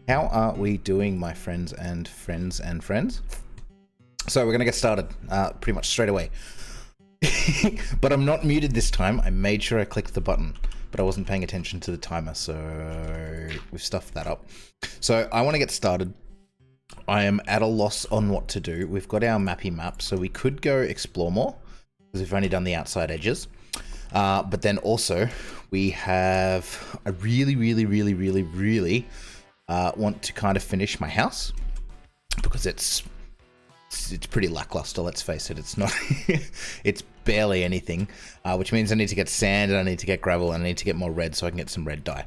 How are we doing, my friends and friends and friends? So we're going to get started pretty much straight away. But I'm not muted this time. I made sure I clicked the button, but I wasn't paying attention to the timer, so we've stuffed that up. So I want to get started. I am at a loss on what to do. We've got our mappy map, so we could go explore more, because we've only done the outside edges. But then also, we have a really want to kind of finish my house, because it's pretty lackluster, let's face it. It's not it's barely anything, which means I need to get sand and I need to get gravel and I need to get more red so I can get some red dye.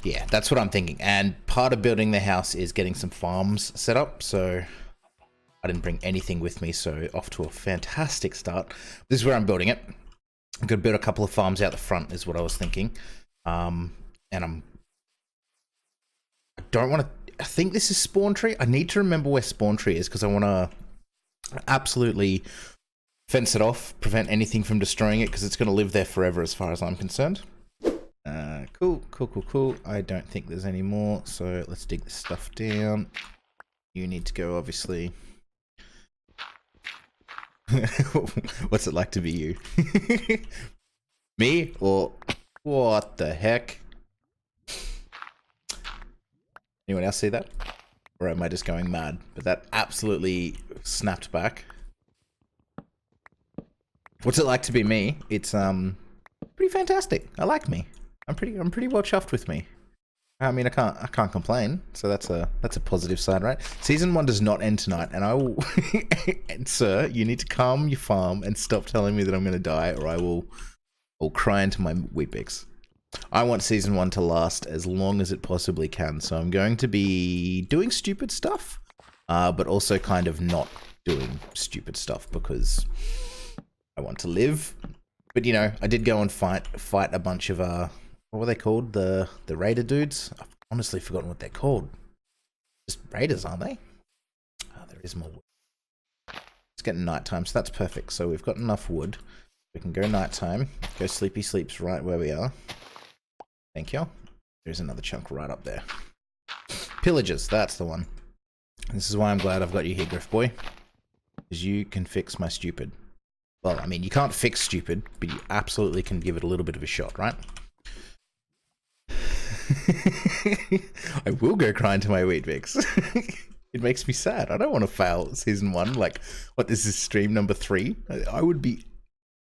Yeah, that's what I'm thinking. And part of building the house is getting some farms set up, so I didn't bring anything with me, so off to a fantastic start. This is where I'm building it. I'm gonna build a couple of farms out the front is what I was thinking. And I don't want to, I think this is spawn tree. I need to remember where spawn tree is because I want to absolutely fence it off, prevent anything from destroying it because it's going to live there forever as far as I'm concerned. Cool. I don't think there's any more, so let's dig this stuff down. You need to go, obviously. What's it like to be you? Me? Or what the heck? Anyone else see that? Or am I just going mad? But that absolutely snapped back. What's it like to be me? It's pretty fantastic. I like me. I'm pretty well chuffed with me. I mean, I can't complain. So that's a positive side, right? Season 1 does not end tonight, and I will and sir, you need to calm your farm and stop telling me that I'm gonna die, or I will cry into my Weet-Bix. I want season 1 to last as long as it possibly can, so I'm going to be doing stupid stuff, but also kind of not doing stupid stuff because I want to live. But you know, I did go and fight a bunch of what were they called? The raider dudes? I've honestly forgotten what they're called. Just raiders, aren't they? Oh, there is more wood. It's getting nighttime, so that's perfect. So we've got enough wood. We can go nighttime. Go sleepy sleeps right where we are. Thank you. There's another chunk right up there. Pillagers, that's the one. This is why I'm glad I've got you here, Griff Boy. Because you can fix my stupid. Well, I mean, you can't fix stupid, but you absolutely can give it a little bit of a shot, right? I will go crying to my Weet-Bix. It makes me sad. I don't want to fail season 1. Like, what, this is stream number 3? I would be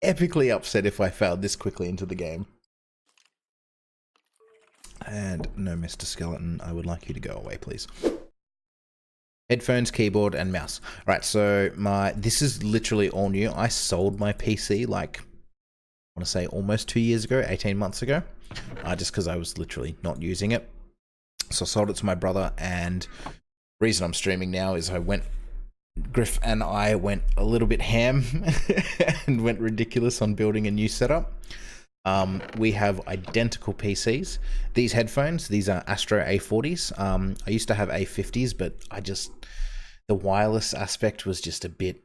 epically upset if I failed this quickly into the game. And no, Mr. Skeleton, I would like you to go away, please. Headphones, keyboard, and mouse. All right, so this is literally all new. I sold my PC like, I want to say almost 2 years ago, 18 months ago, just because I was literally not using it. So I sold it to my brother, and the reason I'm streaming now is Griff and I went a little bit ham and went ridiculous on building a new setup. We have identical PCs. These headphones, these are Astro A40s. I used to have A50s, but the wireless aspect was just a bit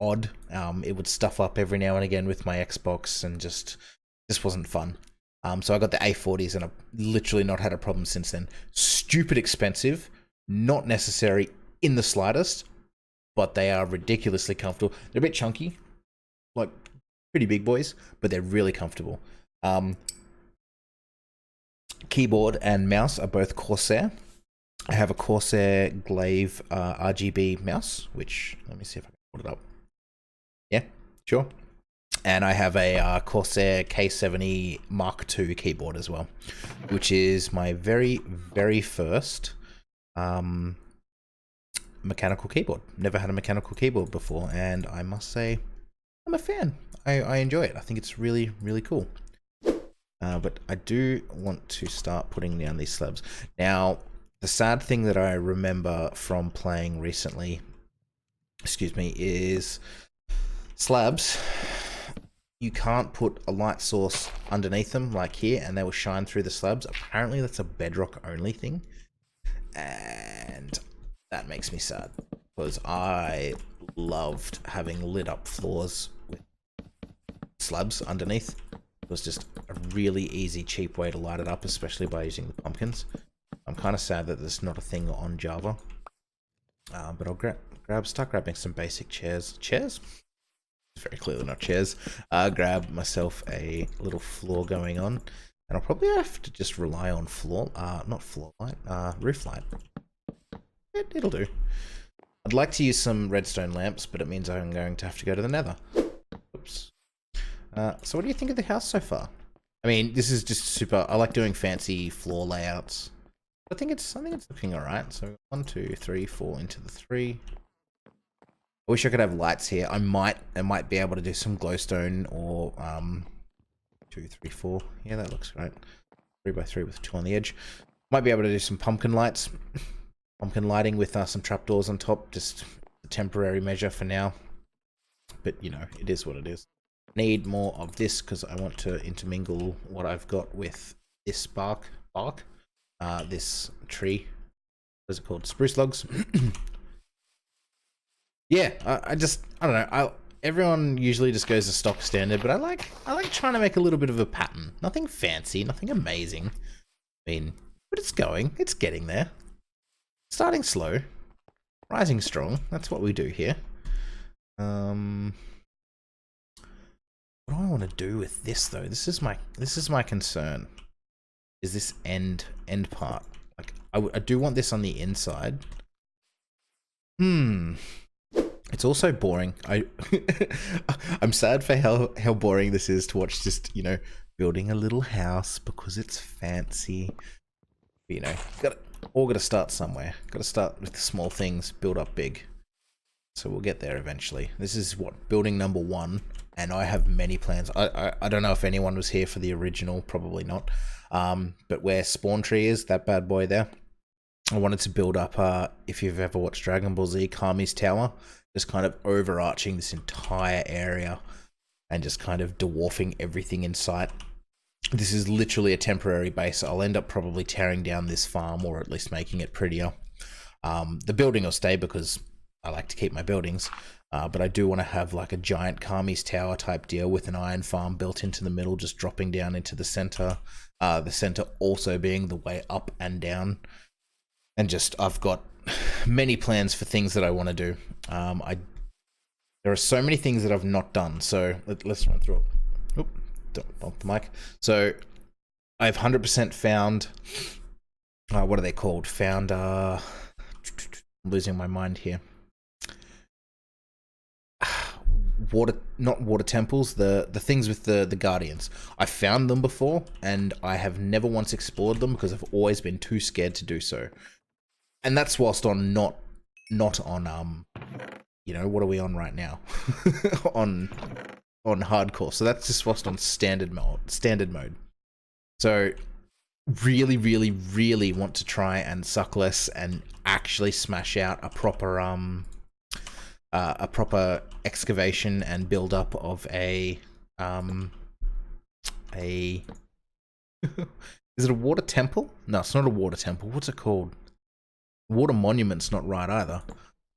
odd. It would stuff up every now and again with my Xbox and just wasn't fun. So I got the A40s and I've literally not had a problem since then. Stupid expensive, not necessary in the slightest, but they are ridiculously comfortable. They're a bit chunky, like pretty big boys, but they're really comfortable. Keyboard and mouse are both Corsair. I have a Corsair Glaive RGB mouse, which, let me see if I can put it up. Yeah, sure. And I have a Corsair K70 Mark II keyboard as well, which is my very first mechanical keyboard. Never had a mechanical keyboard before, and I must say, I'm a fan. I enjoy it. I think it's really cool. But I do want to start putting down these slabs. Now, the sad thing that I remember from playing recently, is slabs. You can't put a light source underneath them like here, and they will shine through the slabs. Apparently, that's a bedrock only thing. And that makes me sad, because I loved having lit up floors with slabs underneath. was just a really easy, cheap way to light it up, especially by using the pumpkins. I'm kind of sad that there's not a thing on Java. But I'll start grabbing some basic chairs. Chairs? Very clearly not chairs. Grab myself a little floor going on. And I'll probably have to just rely on not floor light, roof light. It'll do. I'd like to use some redstone lamps, but it means I'm going to have to go to the nether. Oops. So what do you think of the house so far? I mean, this is just super, I like doing fancy floor layouts. I think it's looking alright. So 1, 2, 3, 4 into the 3. I wish I could have lights here. I might be able to do some glowstone or 2, 3, 4. Yeah, that looks great. 3 by 3 with 2 on the edge. Might be able to do some pumpkin lights. Pumpkin lighting with some trapdoors on top. Just a temporary measure for now. But, you know, it is what it is. Need more of this because I want to intermingle what I've got with this bark. This tree. What is it called? Spruce logs. Yeah, I don't know. Everyone usually just goes to stock standard, but I like trying to make a little bit of a pattern. Nothing fancy, nothing amazing. I mean, but it's getting there. Starting slow, rising strong. That's what we do here. What do I want to do with this though? This is my concern. Is this end part? Like I do want this on the inside. It's also boring. I'm sad for how boring this is to watch. Just, you know, building a little house because it's fancy. But, you know, gotta start somewhere. Gotta start with the small things, build up big. So we'll get there eventually. This is building number 1, and I have many plans. I don't know if anyone was here for the original, probably not. But where Spawn Tree is, that bad boy there, I wanted to build up, if you've ever watched Dragon Ball Z, Kami's Tower, just kind of overarching this entire area and just kind of dwarfing everything in sight. This is literally a temporary base. I'll end up probably tearing down this farm or at least making it prettier. The building will stay because I like to keep my buildings, but I do want to have like a giant Kami's Tower type deal with an iron farm built into the middle, just dropping down into the center. The center also being the way up and down. And just, I've got many plans for things that I want to do. There are so many things that I've not done. So let's run through it. Oop, don't bump the mic. So I've 100% found, what are they called? Found, I'm losing my mind here. Not water temples, the things with the guardians. I found them before and I have never once explored them because I've always been too scared to do so. And that's whilst on not on you know, what are we on right now? on hardcore. So that's just whilst on standard mode. So really want to try and suck less and actually smash out a proper excavation and build up of a is it a water temple? No, it's not a water temple. What's it called? Water monument's not right either.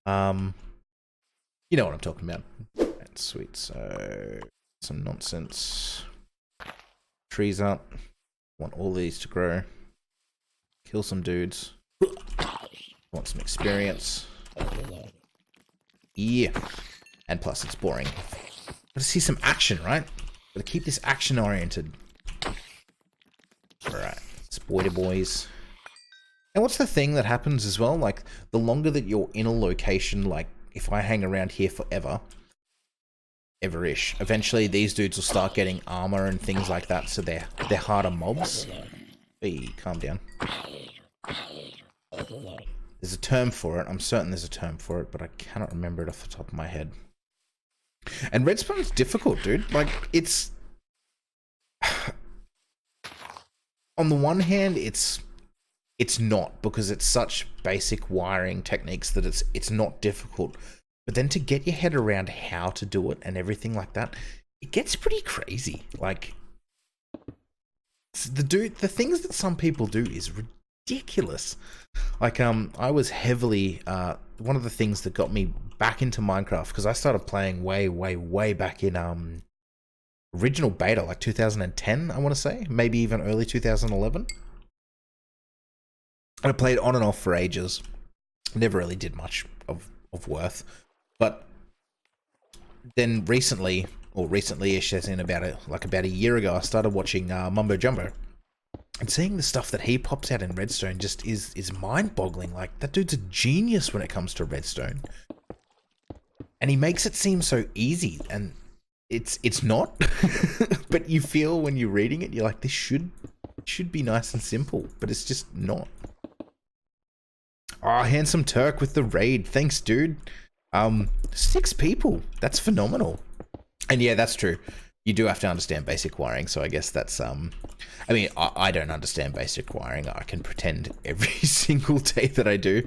You know what I'm talking about. Right, sweet. So some nonsense. Trees up. Want all these to grow. Kill some dudes. Want some experience. Yeah. And plus it's boring. Gotta see some action, right? Gotta keep this action oriented. Alright. Spoiler boys. And what's the thing that happens as well? Like, the longer that you're in a location, like, if I hang around here forever, ever-ish, eventually these dudes will start getting armor and things like that, so they're harder mobs. Hey, calm down. There's a term for it. I'm certain there's a term for it, but I cannot remember it off the top of my head. And Redspawn's difficult, dude. Like, it's... On the one hand, it's not, because it's such basic wiring techniques that it's not difficult. But then to get your head around how to do it and everything like that, it gets pretty crazy. Like, the things that some people do is ridiculous. Like, I was heavily, one of the things that got me back into Minecraft, because I started playing way back in, original beta, like 2010, I want to say, maybe even early 2011. And I played on and off for ages. Never really did much of worth. But then recently-ish, as in about a year ago, I started watching Mumbo Jumbo. And seeing the stuff that he pops out in Redstone just is mind-boggling. Like, that dude's a genius when it comes to Redstone. And he makes it seem so easy, and it's not. But you feel when you're reading it, you're like, this should be nice and simple, but it's just not. Oh, Handsome Turk with the raid. Thanks, dude. 6 people. That's phenomenal. And yeah, that's true. You do have to understand basic wiring, so I guess that's, I mean, I don't understand basic wiring. I can pretend every single day that I do.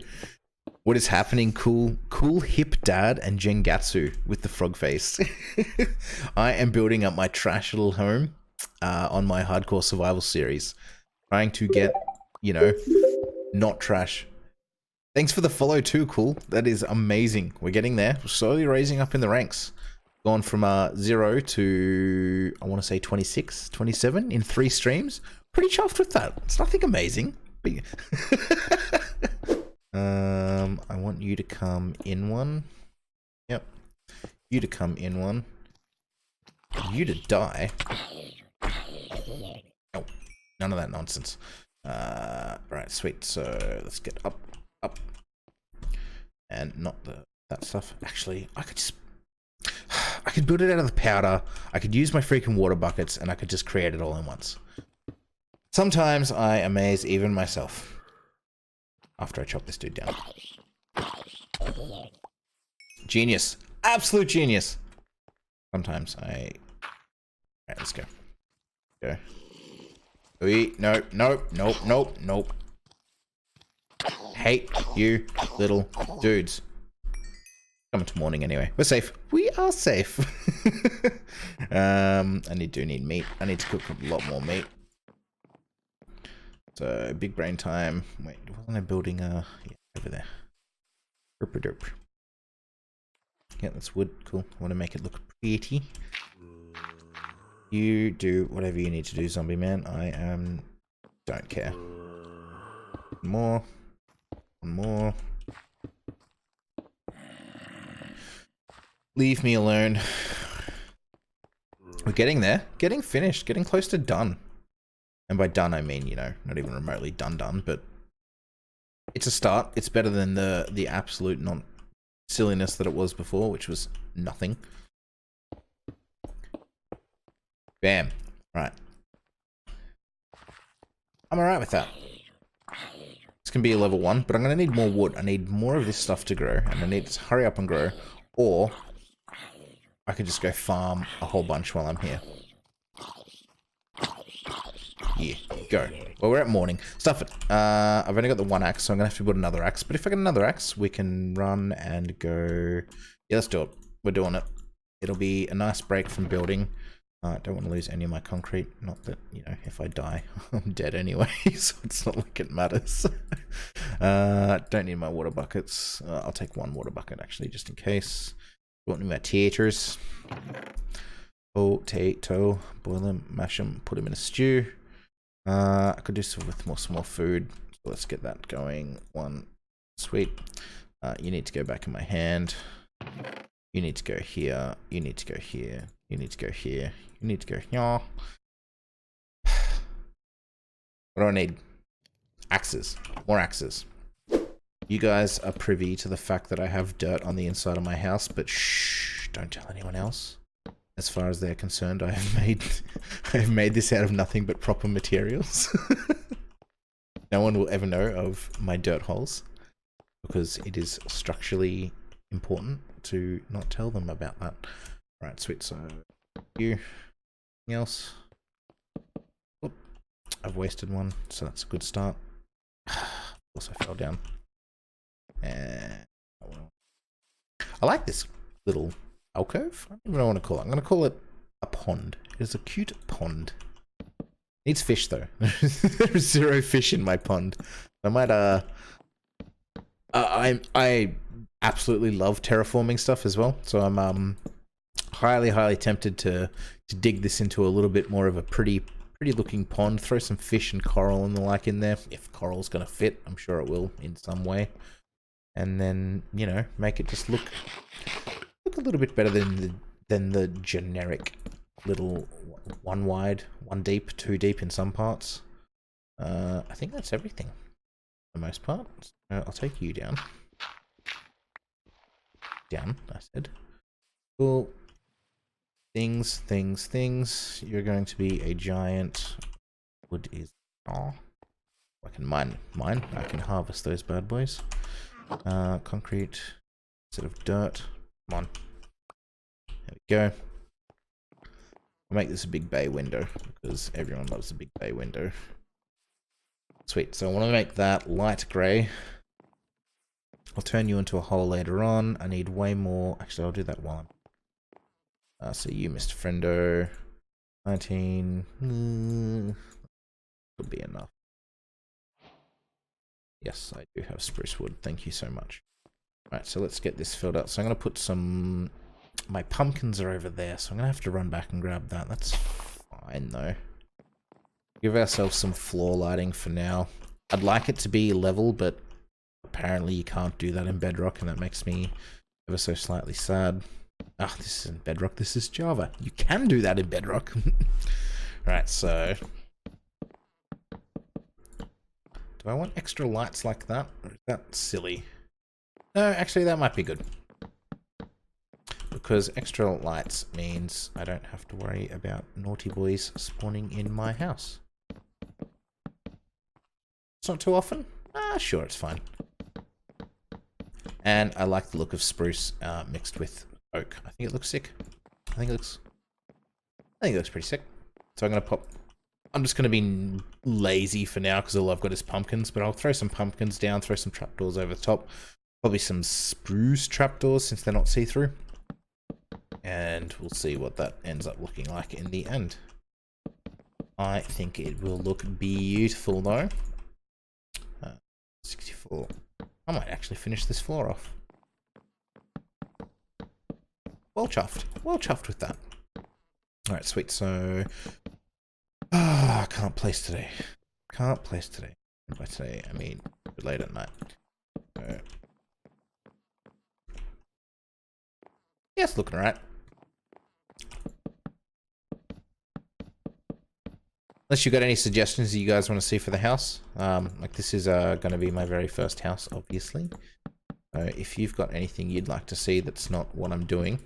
What is happening? Cool hip dad and Jengatsu with the frog face. I am building up my trash little home on my hardcore survival series. Trying to get, you know, not trash. Thanks for the follow too, Cool. That is amazing. We're getting there. We're slowly raising up in the ranks. Gone from 0 to, I want to say 26, 27 in 3 streams. Pretty chuffed with that. It's nothing amazing. But I want you to come in one. Yep. You to come in one. You to die. Oh, none of that nonsense. Right, sweet. So let's get up. And not that stuff. Actually, I could build it out of the powder. I could use my freaking water buckets, and I could just create it all in once. Sometimes I amaze even myself. After I chop this dude down. Genius. Absolute genius. Sometimes I... Alright, let's go. Go. Nope. Hate you, little dudes. Coming to morning anyway. We're safe. We are safe. I do need meat. I need to cook a lot more meat. So, big brain time. Wait, wasn't I building yeah, over there. Derp. Yeah, that's wood. Cool. I want to make it look pretty. You do whatever you need to do, zombie man. I don't care. One more. Leave me alone. We're getting there. Getting finished. Getting close to done. And by done, I mean, you know, not even remotely done, but it's a start. It's better than the absolute silliness that it was before, which was nothing. Bam. Right. I'm alright with that. This can be a level 1, but I'm going to need more wood. I need more of this stuff to grow, and I need to hurry up and grow, or I could just go farm a whole bunch while I'm here. Yeah, go. Well, we're at morning. Stuff it. I've only got the 1 axe, so I'm going to have to build another axe. But if I get another axe, we can run and go... Yeah, let's do it. We're doing it. It'll be a nice break from building. I don't want to lose any of my concrete. Not that, you know, if I die, I'm dead anyway, so it's not like it matters. Don't need my water buckets. I'll take 1 water bucket, actually, just in case. Don't need my taters. Potato. Boil them, mash them, put them in a stew. I could do some with more small food. So let's get that going. 1. Sweet. You need to go back in my hand. You need to go here. You need to go here. You need to go here. You need to go here. What do I need? Axes. More axes. You guys are privy to the fact that I have dirt on the inside of my house, but shh, don't tell anyone else. As far as they're concerned, I have made this out of nothing but proper materials. No one will ever know of my dirt holes, because it is structurally important to not tell them about that. Right, sweet. So, you. Anything else? Oop, I've wasted 1, so that's a good start. Also fell down. And I like this little alcove. I don't even know what to call it. I'm going to call it a pond. It's a cute pond. Needs fish though. There's 0 fish in my pond. I might I absolutely love terraforming stuff as well. So I'm highly tempted to dig this into a little bit more of a pretty looking pond. Throw some fish and coral and the like in there. If coral's gonna fit, I'm sure it will in some way. And then, you know, make it just look a little bit better than the generic little one wide, one deep, two deep in some parts. I think that's everything for the most part. I'll take you down. Down, I said. Cool. Things. You're going to be a giant. Wood is. Oh, I can mine. I can harvest those bad boys. Concrete instead of dirt. Come on. There we go. I'll make this a big bay window because everyone loves a big bay window. Sweet. So I want to make that light grey. I'll turn you into a hole later on. I need way more. Actually, I'll do that while I'm. So you, Mr. Friendo. 19. Could be enough. Yes, I do have spruce wood. Thank you so much. Right, so let's get this filled up. So I'm going to put some... My pumpkins are over there, so I'm going to have to run back and grab that. That's fine, though. Give ourselves some floor lighting for now. I'd like it to be level, but apparently you can't do that in Bedrock, and that makes me ever so slightly sad. Ah, this isn't Bedrock, this is Java. You can do that in Bedrock. Right, so... Do I want extra lights like that? Or is that silly? No, actually that might be good. Because extra lights means I don't have to worry about naughty boys spawning in my house. It's not too often? Sure, it's fine. And I like the look of spruce mixed with oak. I think it looks sick. I think it looks pretty sick. So I'm just going to be lazy for now because all I've got is pumpkins, but I'll throw some pumpkins down, throw some trapdoors over the top. Probably some spruce trapdoors since they're not see-through. And we'll see what that ends up looking like in the end. I think it will look beautiful though. 64. I might actually finish this floor off. Well chuffed with that. Alright, sweet, so... I can't place today. And by today, I mean late at night. Yeah, it's looking alright. Unless you got any suggestions that you guys want to see for the house. Like this is going to be my very first house, obviously. If you've got anything you'd like to see that's not what I'm doing,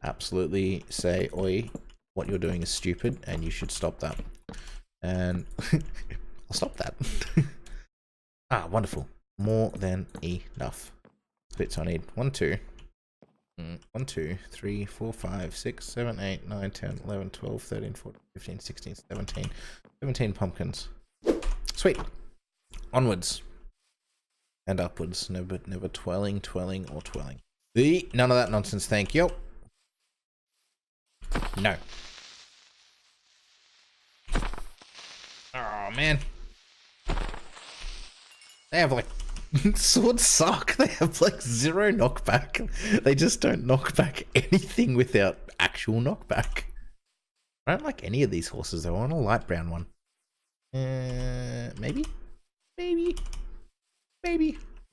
absolutely say, oi, what you're doing is stupid and you should stop that. And I'll stop that. Wonderful. More than enough. Bits I need. 1, 2. 1, 2, 3, 4, 5, 6, 7, 8, 9, 10, 11, 12, 13, 14, 15, 16, 17. 17 pumpkins. Sweet. Onwards. And upwards. Never twirling, or twirling. None of that nonsense, thank you. No. Oh, man. They have like... Swords suck. They have like 0 knockback. They just don't knock back anything without actual knockback. I don't like any of these horses though. I want a light brown one. Maybe? We'll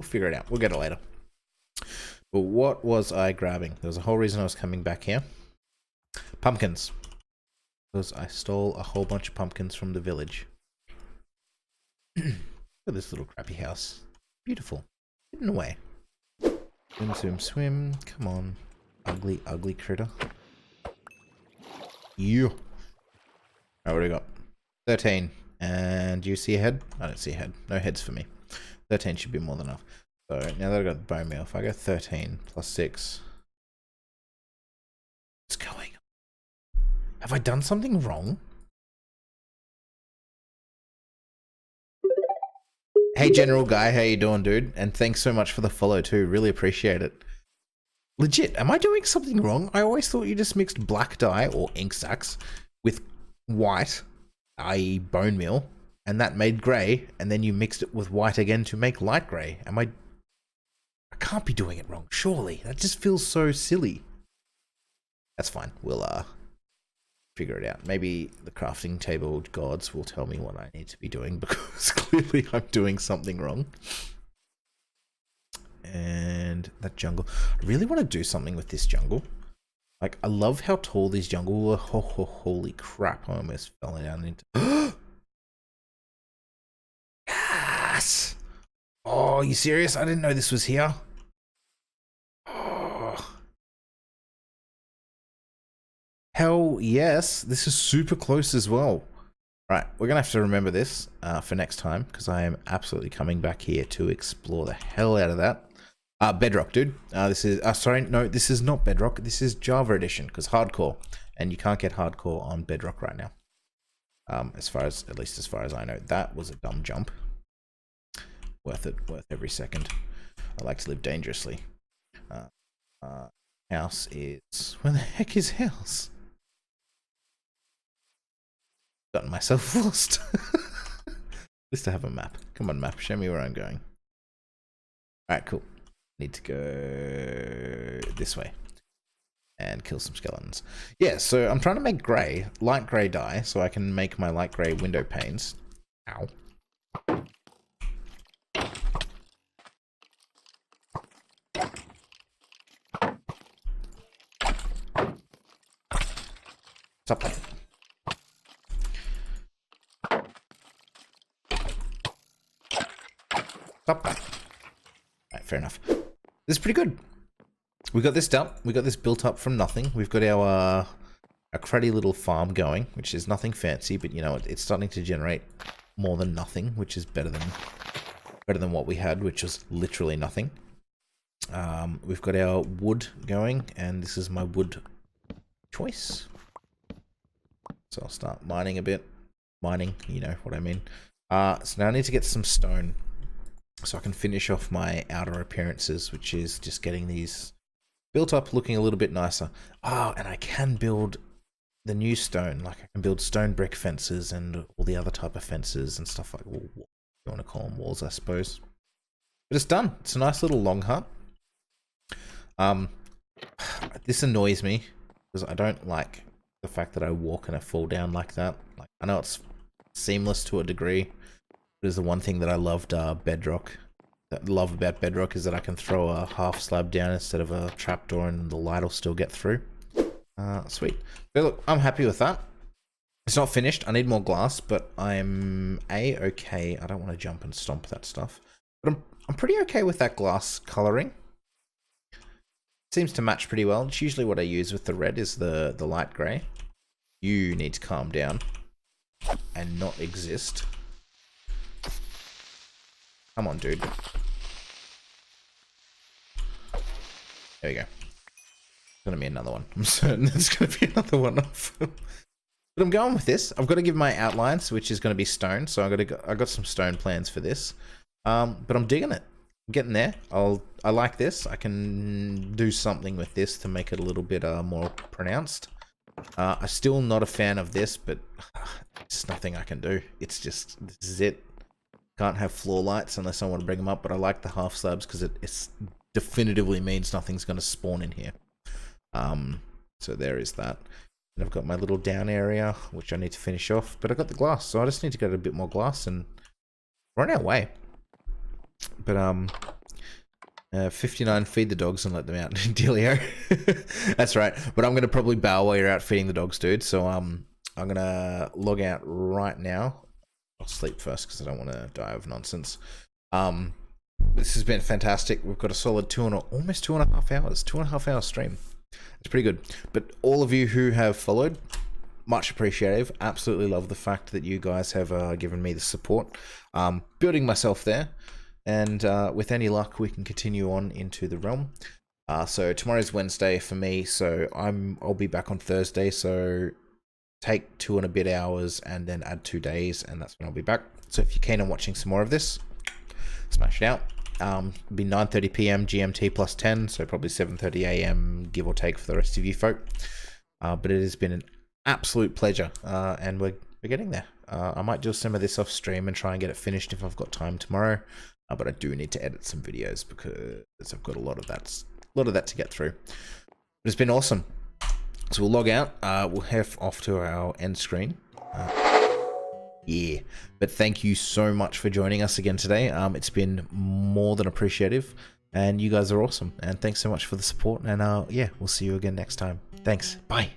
figure it out. We'll get it later. But what was I grabbing? There was a whole reason I was coming back here. Pumpkins. Because I stole a whole bunch of pumpkins from the village. Look at this little crappy house. Beautiful. Hidden away. Swim. Come on. Ugly critter. You. Alright, what do we got? 13. And do you see a head? I don't see a head. No heads for me. 13 should be more than enough. So now that I've got the bone meal, if I go 13 plus 6. What's going on? Have I done something wrong? Hey General Guy, how you doing, dude? And thanks so much for the follow too, really appreciate it. Legit, am I doing something wrong? I always thought you just mixed black dye or ink sacs with white, i.e. bone meal, and that made grey, and then you mixed it with white again to make light grey. I can't be doing it wrong, surely. That just feels so silly. That's fine. We'll figure it out. Maybe the crafting table gods will tell me what I need to be doing, because clearly I'm doing something wrong. And that jungle. I really want to do something with this jungle. Like, I love how tall these jungle are. Holy crap, I almost fell down into... Yes! Oh, you serious? I didn't know this was here. Oh. Hell yes, this is super close as well. Right, we're gonna have to remember this for next time, because I am absolutely coming back here to explore the hell out of that. Bedrock, dude. This is sorry, no, this is not Bedrock. This is Java edition, because hardcore, and you can't get hardcore on Bedrock right now. At least as far as I know. That was a dumb jump. Worth it, worth every second. I like to live dangerously. House is... Where the heck is house? Gotten myself lost. At least I have a map. Come on, map. Show me where I'm going. Alright, cool. Need to go this way. And kill some skeletons. Yeah, so I'm trying to make grey, light grey dye, so I can make my light grey window panes. Ow. Stop playing. Stop playing. Alright, fair enough. This is pretty good. We got this done. We got this built up from nothing. We've got our cruddy little farm going, which is nothing fancy, but you know, it's starting to generate more than nothing, which is better than what we had, which was literally nothing. We've got our wood going, and this is my wood choice. So I'll start mining a bit. Mining, you know what I mean. So now I need to get some stone so I can finish off my outer appearances, which is just getting these built up, looking a little bit nicer. And I can build the new stone. Like, I can build stone brick fences and all the other type of fences and stuff like, well, what you want to call them, walls, I suppose. But it's done. It's a nice little long hut. This annoys me because I don't like the fact that I walk and I fall down like that. Like, I know it's seamless to a degree, but is the one thing that I loved Bedrock. That love about Bedrock is that I can throw a half slab down instead of a trapdoor, and the light will still get through. Sweet. So look, I'm happy with that. It's not finished. I need more glass, but I'm okay. I don't want to jump and stomp that stuff, but I'm pretty okay with that glass coloring. Seems to match pretty well. It's usually what I use with the red is the light grey. You need to calm down and not exist. Come on, dude. There we go. It's gonna be another one. I'm certain there's gonna be another one off. But I'm going with this. I've got to give my outlines, which is gonna be stone. So I got some stone plans for this. But I'm digging it. I'm getting there. I like this. I can do something with this to make it a little bit more pronounced. I'm still not a fan of this, but it's nothing I can do. It's just, this is it. Can't have floor lights unless I want to bring them up, but I like the half slabs because it definitively means nothing's going to spawn in here. So there is that. And I've got my little down area, which I need to finish off, but I got the glass, so I just need to get a bit more glass and we're on our way. But 59, feed the dogs and let them out. Dealio. That's right. But I'm going to probably bow while you're out feeding the dogs, dude. So I'm going to log out right now. I'll sleep first because I don't want to die of nonsense. This has been fantastic. We've got a solid almost 2.5 hours. 2.5 hour stream. It's pretty good. But all of you who have followed, much appreciative. Absolutely love the fact that you guys have given me the support. Building myself there. And with any luck, we can continue on into the realm. So tomorrow's Wednesday for me, so I'll be back on Thursday. So take 2 and a bit hours and then add 2 days, and that's when I'll be back. So if you're keen on watching some more of this, smash it out. It'll be 9:30 p.m. GMT plus 10, so probably 7:30 a.m. give or take for the rest of you folk. But it has been an absolute pleasure, and we're getting there. I might do some of this off stream and try and get it finished if I've got time tomorrow. But I do need to edit some videos because I've got a lot of that to get through. But it's been awesome. So we'll log out. We'll head off to our end screen. Yeah, but thank you so much for joining us again today. It's been more than appreciative, and you guys are awesome. And thanks so much for the support. And yeah, we'll see you again next time. Thanks. Bye.